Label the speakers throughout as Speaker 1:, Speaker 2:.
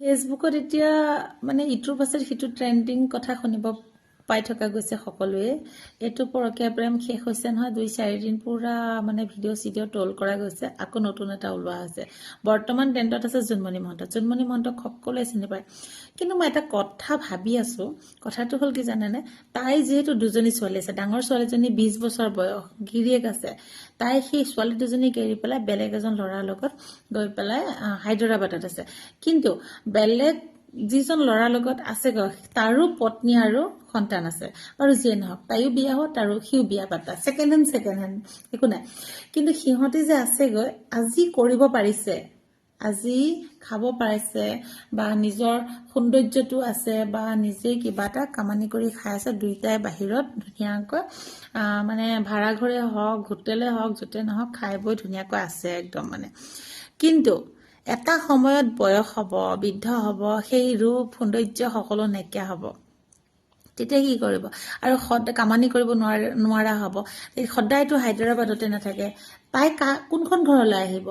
Speaker 1: ফেচবুকত এতিয়া মানে ইটোৰ পাছত সিটো ট্ৰেণ্ডিং কথা শুনিব পাই থকা গৈছে সকলোৱে। এইটো পৰকীয়া প্ৰেম শেষ হৈছে নহয়, 2-4 দিন পুৰা মানে ভিডিঅ' ট্ৰল কৰা গৈছে, আকৌ নতুন এটা ওলোৱা হৈছে। বৰ্তমান ট্ৰেণ্ডত আছে জোনমণি মহন্ত। জোনমণি মহন্তক সকলোৱে চিনি পায়, কিন্তু মই এটা কথা ভাবি আছো। কথাটো হ'ল কি জানেনে, তাই যিহেতু দুজনী ছোৱালী আছে, ডাঙৰ ছোৱালীজনী 20 বছৰ বয়স, গিৰিয়েক আছে, তাই সেই ছোৱালী দুজনীক এৰি পেলাই বেলেগ এজন ল'ৰাৰ লগত গৈ পেলাই হায়দৰাবাদত আছে। কিন্তু বেলেগ যিজন ল'ৰাৰ লগত আছে তাৰো পত্নী আৰু সন্তান আছে। আৰু যিয়ে নহওক, তাইও বিয়া হোৱা, তাৰো সিও বিয়া পাতা, ছেকেণ্ড হেণ্ড একো নাই। কিন্তু সিহঁতে যে আছেগৈ, আজি কৰিব পাৰিছে, আজি খাব পাৰিছে, বা নিজৰ সৌন্দৰ্যটো আছে, বা নিজে কিবা এটা কামানি কৰি খাই আছে, দুইটাই বাহিৰত ধুনীয়াকৈ মানে ভাড়া ঘৰে হওক, হোটেলে হওক, য'তে নহওক খাই বৈ ধুনীয়াকৈ আছে একদম মানে। কিন্তু এটা সময়ত বয়স হ'ব, বৃদ্ধ হ'ব, সেই ৰূপ সৌন্দৰ্য সকলো নাইকিয়া হ'ব। তেতিয়া কি কৰিব? আৰু কামানি কৰিব নোৱাৰা হ'ব। সদায়তো হায়দৰাবাদতে নাথাকে, তাই কোনখন ঘৰলৈ আহিব?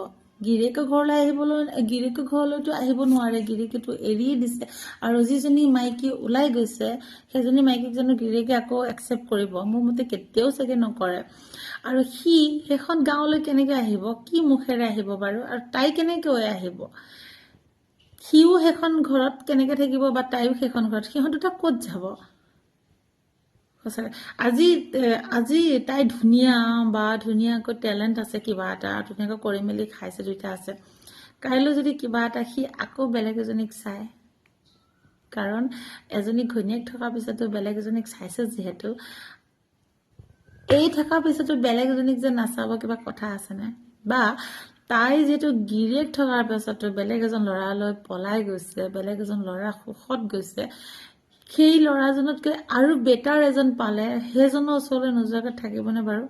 Speaker 1: গিৰিয়েকৰ ঘৰলৈতো আহিব নোৱাৰে, গিৰিয়েকেতো এৰিয়ে দিছে। আৰু যিজনী মাইকী ওলাই গৈছে, সেইজনী মাইকীক জানো গিৰিয়েকে আকৌ একচেপ্ট কৰিব? মোৰ মতে কেতিয়াও চাগে নকৰে। আৰু সেইখন গাঁৱলৈ কেনেকৈ আহিব? কি মুখেৰে আহিব বাৰু? আৰু তাই কেনেকৈ আহিব? সিও সেইখন ঘৰত কেনেকৈ থাকিব, বা তাইও সেইখন ঘৰত? সিহঁত দুটা ক'ত যাব? সঁচাকৈ আজি তাই ধুনীয়া, বা ধুনীয়াকৈ টেলেণ্ট আছে, কিবা এটা ধুনীয়াকৈ কৰি মেলি খাইছে, দুইটা আছে। কাইলৈ যদি কিবা এটা সি আকৌ বেলেগ এজনীক চায়, কাৰণ এজনী ঘৈণীয়েক থকাৰ পিছতো বেলেগ এজনীক চাইছে যিহেতু, এই থকাৰ পিছতো বেলেগ এজনীক যে নাচাব, কিবা কথা আছেনে? বা তাই যিহেতু গিৰিয়েক থকাৰ পিছতো বেলেগ এজন ল'ৰালৈ পলাই গৈছে, বেলেগ এজন ল'ৰা সুখত গৈছে, সেই ল'ৰাজনতকৈ আৰু বেটাৰ এজন পালে, সেইজনৰ ওচৰলৈ নোযোৱাকৈ থাকিবনে বাৰু?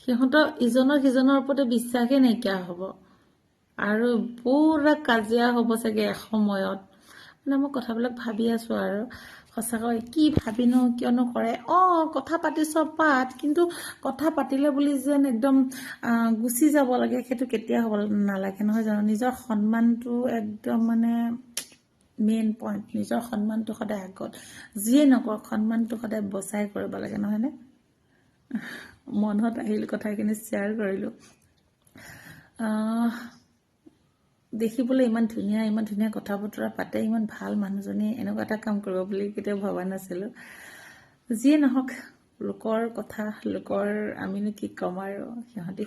Speaker 1: সিহঁতৰ ইজনৰ সিজনৰ ওপৰতে বিশ্বাসেই নাইকিয়া হ'ব, আৰু পুৰা কাজিয়া হ'ব চাগে এসময়ত। মানে মই কথাবিলাক ভাবি আছো, আৰু সঁচাকৈ কি ভাবিনো, কিয়নো কৰে। কথা পাতিছ পাত, কিন্তু কথা পাতিলে বুলি যেন একদম গুচি যাব লাগে, সেইটো কেতিয়া হ'ব নালাগে নহয় জানো? নিজৰ সন্মানটো একদম মানে মেইন পইণ্ট। নিজৰ সন্মানটো সদায় আগত, যিয়ে নকৰক সন্মানটো সদায় বচাই কৰিব লাগে, নহয়নে? মনত আহিল, কথাখিনি শ্বেয়াৰ কৰিলোঁ। দেখিবলৈ ইমান ধুনীয়া কথা বতৰা পাতে, ইমান ভাল মানুহজনী এনেকুৱা এটা কাম কৰিব বুলি কেতিয়াও ভবা নাছিলোঁ। যিয়ে নহওক, লোকৰ কথা, আমিনো কি ক'ম আৰু, সিহঁতি